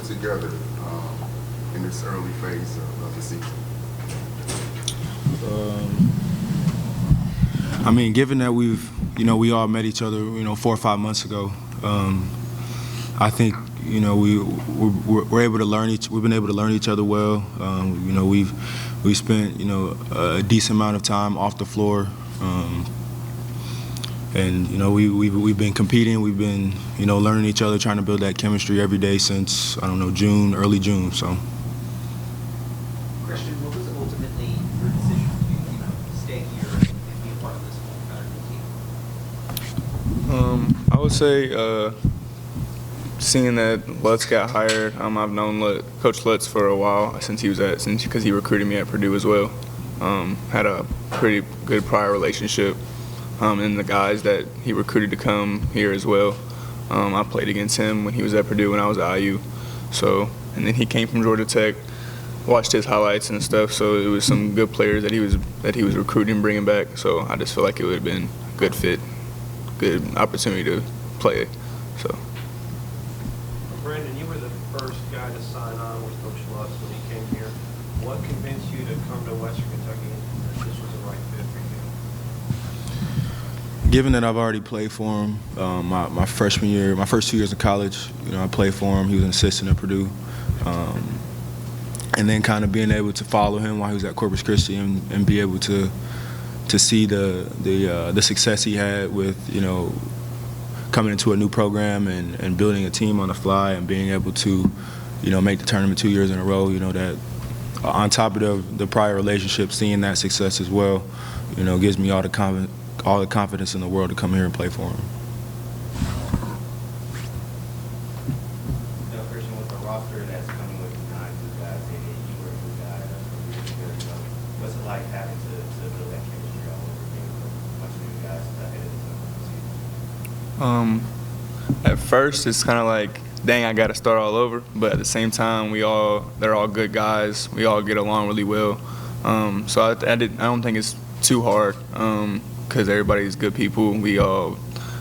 together in this early phase of the season? I mean, given that we all met each other, 4 or 5 months ago, I think, we're able to we've been able to learn each other well. We've spent, a decent amount of time off the floor. And we've been competing. We've been learning each other, trying to build that chemistry every day since June, early June. So. Khristian, what was ultimately your decision to stay here and be a part of this whole team? I would say seeing that Lutz got hired. I've known Coach Lutz for a while because he recruited me at Purdue as well. Had a pretty good prior relationship. And the guys that he recruited to come here as well. I played against him when he was at Purdue when I was at IU. And then he came from Georgia Tech, watched his highlights and stuff. So it was some good players that he was recruiting, bringing back. So I just feel like it would have been a good fit, good opportunity to play. So. Brandon, you were the first guy to sign on with Coach Lutz when he came here. What convinced you to come to Western Kentucky that this was the right fit for you? Given that I've already played for him my freshman year, my first 2 years of college, I played for him. He was an assistant at Purdue. And then kind of being able to follow him while he was at Corpus Christi and be able to see the success he had with, coming into a new program and building a team on the fly and being able to, make the tournament 2 years in a row, that on top of the prior relationship, seeing that success as well, gives me all the confidence in the world to come here and play for him. Khristian, with the roster that's coming with 9 new guys, and you were a new guy, that's what you're really good. What's it like having to build that chemistry all over again with a bunch of new guys ahead of the season? At first, it's kind of like, dang, I got to start all over. But at the same time, they're all good guys. We all get along really well. So I don't think it's too hard because everybody's good people. We all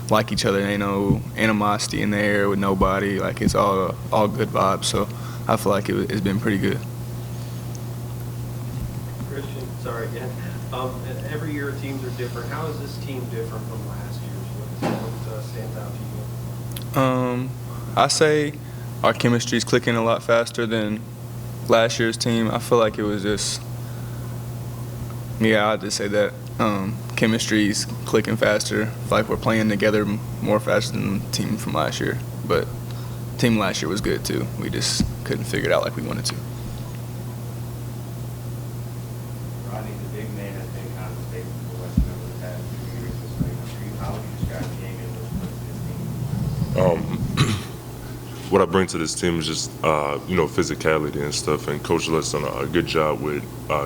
like each other. There ain't no animosity in the air with nobody. Like, it's all good vibes. So I feel like it's been pretty good. Khristian, sorry again. Every year teams are different. How is this team different from last year's? What stands out to you? I say our chemistry is clicking a lot faster than last year's team. I feel like it was just, I'd just say that. Chemistry's clicking faster. Like we're playing together more faster than the team from last year. But the team last year was good too. We just couldn't figure it out like we wanted to. Rodney, the big man has been kind of a staple for Western over the past few years. How would you describe the game and what you bring to this team? What I bring to this team is just, physicality and stuff. And Coach Lutz done a good job with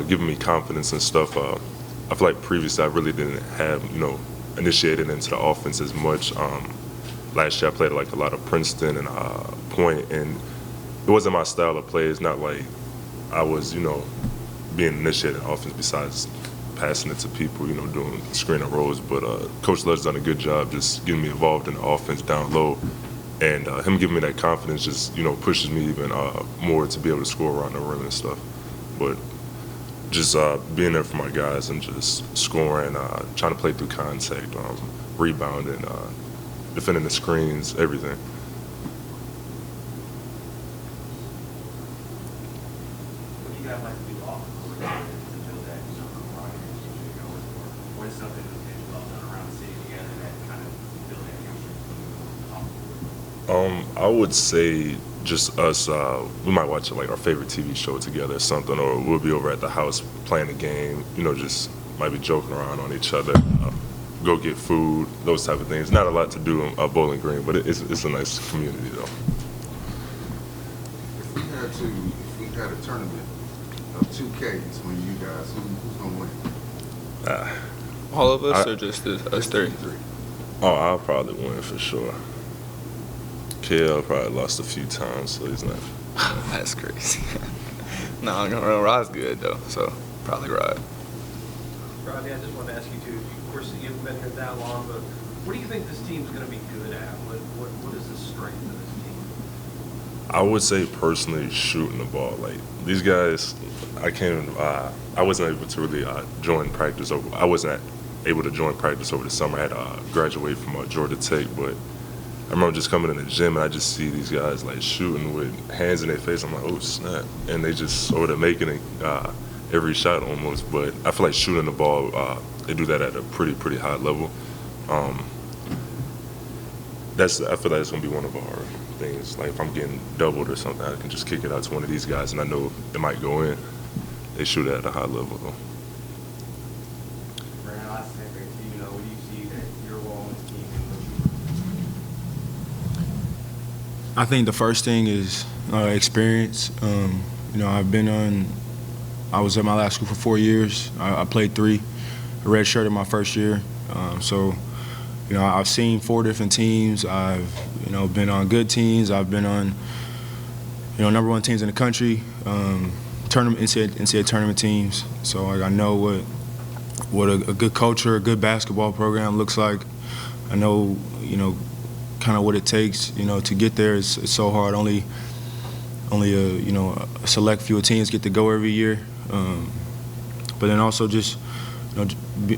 giving me confidence and stuff. I feel like previously I really didn't have, initiated into the offense as much. Last year I played like a lot of Princeton and point, and it wasn't my style of play. It's not like I was, being initiated in offense besides passing it to people, doing screen and rolls. But Coach Lutz done a good job just getting me involved in the offense down low. And him giving me that confidence just, pushes me even more to be able to score around the rim and stuff. But just being there for my guys and just scoring, trying to play through contact, rebounding, defending the screens, everything. What do you guys like to do off the court to build that, camaraderie and keep it going? Or what is something that you all done around the city together that kind of build that chemistry off the court? I would say just us, we might watch like our favorite TV show together or something, or we'll be over at the house playing a game, just might be joking around on each other, go get food, those type of things. Not a lot to do in Bowling Green, but it's a nice community though. If we had a tournament of 2Ks when you guys, who's gonna win? All of us or just us three? Oh, I'll probably win for sure. KL probably lost a few times, so he's not. That's crazy. No, I'm gonna run. Rod's good though, so probably Rod. Rodney, I just want to ask you too. Of course, you haven't been here that long, but what do you think this team's going to be good at? What is the strength of this team? I would say personally shooting the ball. Like these guys, I wasn't able to really join practice over. I wasn't able to join practice over the summer. I had graduated from Georgia Tech, but I remember just coming in the gym and I just see these guys like shooting with hands in their face. I'm like, oh snap, and they just sort of making it every shot almost. But I feel like shooting the ball, they do that at a pretty high level. I feel like it's gonna be one of our things. Like if I'm getting doubled or something, I can just kick it out to one of these guys, and I know it might go in. They shoot it at a high level though. Brandon, last thing, what do you see that your role in this team and what you I think the first thing is experience. I was at my last school for 4 years. I played 3. I redshirted my first year. I've seen 4 different teams. I've, been on good teams. I've been on, number 1 teams in the country, NCAA tournament teams. So I know what a good culture, a good basketball program looks like. I know, kind of what it takes, to get there. It's so hard. Only a select few teams get to go every year. But then also just,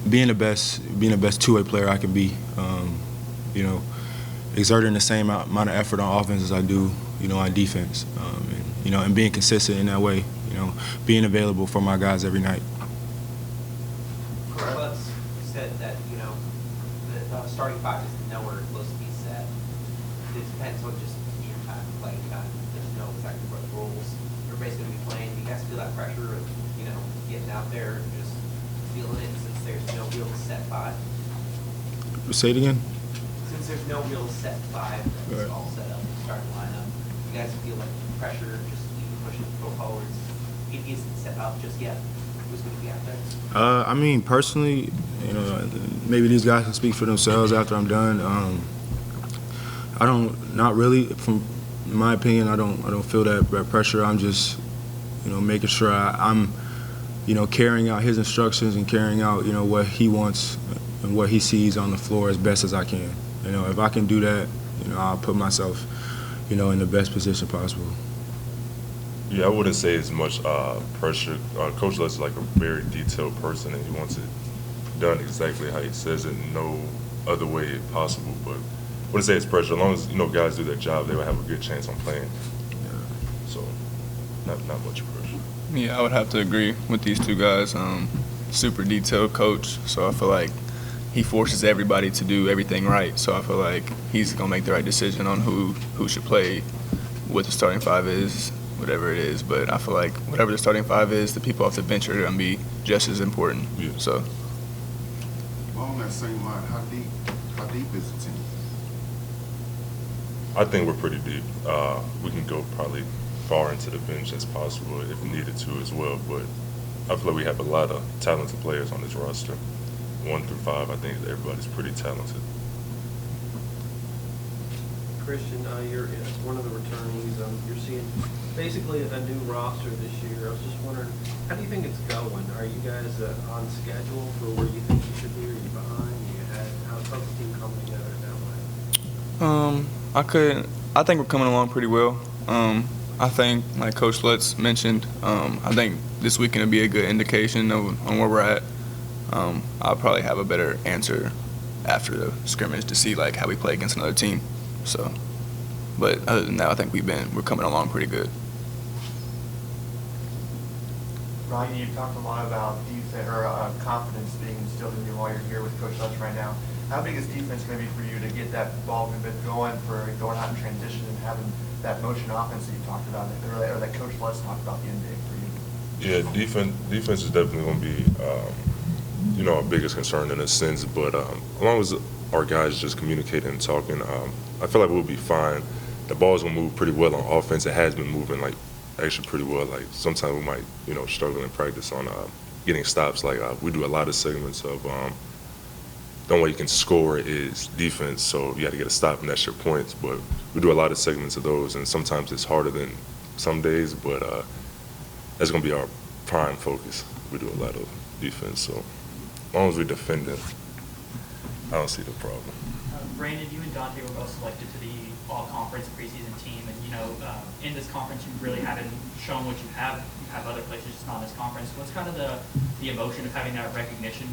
being the best two-way player I can be. Exerting the same amount of effort on offense as I do, on defense. And being consistent in that way. Being available for my guys every night. Clubs said that, the starting 5 is nowhere close to be set. It depends on just your time, playing time. There's no exactly what rules everybody's going to be playing. Do you guys feel that pressure of, getting out there and just feeling it since there's no real set 5? Say it again? Since there's no real set 5 that's Right. all set up in the starting lineup, you guys feel like pressure just even pushing go forwards? It isn't set up just yet. Who's going to be out there? Personally, maybe these guys can speak for themselves after I'm done. Not really. From my opinion, I don't feel that pressure. I'm just, making sure I'm, carrying out his instructions and carrying out, what he wants and what he sees on the floor as best as I can. If I can do that, I'll put myself, in the best position possible. Yeah, I wouldn't say as much pressure. Coach Les is like a very detailed person, and he wants it done exactly how he says it, no other way possible. But I wouldn't say it's pressure. As long as guys do their job, they will have a good chance on playing. So, not much pressure. Yeah, I would have to agree with these 2 guys. Super detailed coach, so I feel like he forces everybody to do everything right. So I feel like he's gonna make the right decision on who should play, what the starting 5 is, whatever it is. But I feel like whatever the starting 5 is, the people off the bench are gonna be just as important. Yeah. So. Well, on that same line, how deep is the team? I think we're pretty deep. We can go probably far into the bench as possible if needed to as well. But I feel like we have a lot of talented players on this roster. 1 through 5, I think everybody's pretty talented. Khristian, you're one of the returnees. You're seeing basically a new roster this year. I was just wondering, how do you think it's going? Are you guys on schedule for where you think you should be? Are you behind? How's the team coming together that way? I think we're coming along pretty well. I think, like Coach Lutz mentioned, I think this weekend will be a good indication on where we're at. I'll probably have a better answer after the scrimmage to see how we play against another team. So, but other than that, I think we're coming along pretty good. Rodney, you've talked a lot about defense or confidence being instilled in you while you're here with Coach Lutz right now. How big is defense going to be for you to get that ball movement going for going out in transition and having that motion offense that you talked about, or that Coach Lutz talked about being big for you? Yeah, defense is definitely going to be, our biggest concern in a sense. But as long as our guys just communicating and talking, I feel like we'll be fine. The ball's going to move pretty well on offense. It has been moving, actually pretty well. Sometimes we might, struggle in practice on getting stops. We do a lot of segments of the only way you can score is defense, so you got to get a stop and that's your points. But we do a lot of segments of those, and sometimes it's harder than some days, but that's going to be our prime focus. We do a lot of defense, so as long as we defend it, I don't see the problem. Brandon, you and Dante were both selected to the all-conference preseason team, and in this conference you really haven't shown what you have. You have other places, just not in this conference. What's kind of the emotion of having that recognition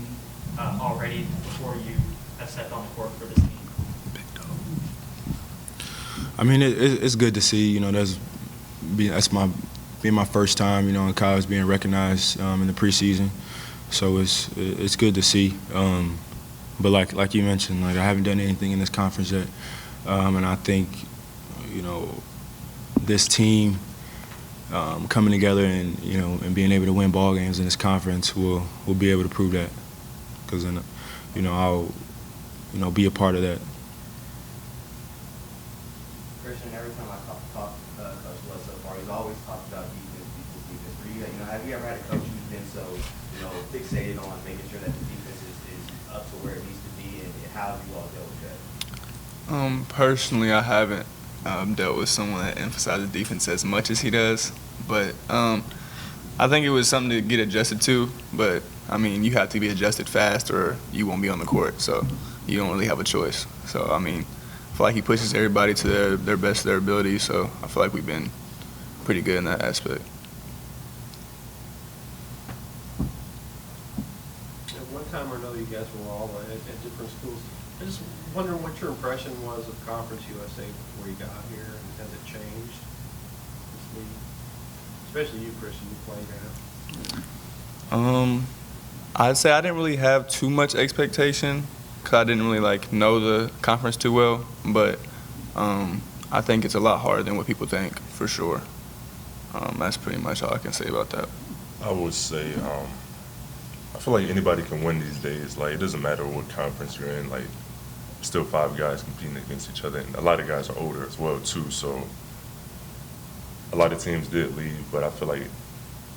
already before you have stepped on the court for this team? I mean, it's good to see. That's being my first time, in college, being recognized in the preseason. So it's good to see. But like you mentioned, I haven't done anything in this conference yet, and I think this team coming together and and being able to win ball games in this conference will be able to prove that, because then I'll be a part of that. Khristian, every time I talk Coach Lutz so far, he's always talked about defense. For you, have you ever had a coach who's been so fixated on making sure that the defense is up to where it needs to be, and how have you all dealt with that? Personally, I haven't dealt with someone that emphasizes defense as much as he does, but I think it was something to get adjusted to. But I mean, you have to be adjusted fast, or you won't be on the court. So you don't really have a choice. So I mean, I feel like he pushes everybody to their best of their ability. So I feel like we've been pretty good in that aspect. At one time or another, you guys were all at different schools. I just wonder what your impression was of Conference USA before you got here, and has it changed? This league? Especially you, Khristian, you played now. I'd say I didn't really have too much expectation because I didn't really know the conference too well. But I think it's a lot harder than what people think, for sure. That's pretty much all I can say about that. I would say I feel like anybody can win these days. It doesn't matter what conference you're in. Still 5 guys competing against each other, and a lot of guys are older as well too. So a lot of teams did leave, but I feel like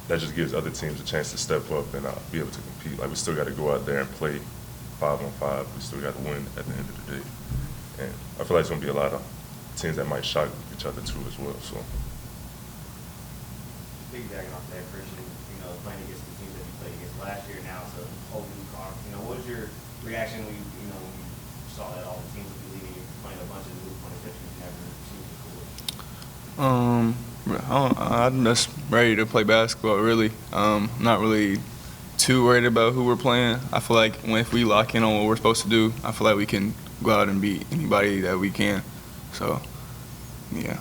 that just gives other teams a chance to step up and be able to compete. We still got to go out there and play 5-on-5. We still got to win at the end of the day, and I feel like there's gonna be a lot of teams that might shock each other too as well. So Piggybacking off that, Khristian, playing against the teams that you played against last year, now it's a whole new conference. What was your reaction when you saw that all the teams would be leaving, you're playing a bunch of new opponents that you've never seen before? I'm just ready to play basketball, really. Not really too worried about who we're playing. I feel like if we lock in on what we're supposed to do, I feel like we can go out and beat anybody that we can. So, yeah.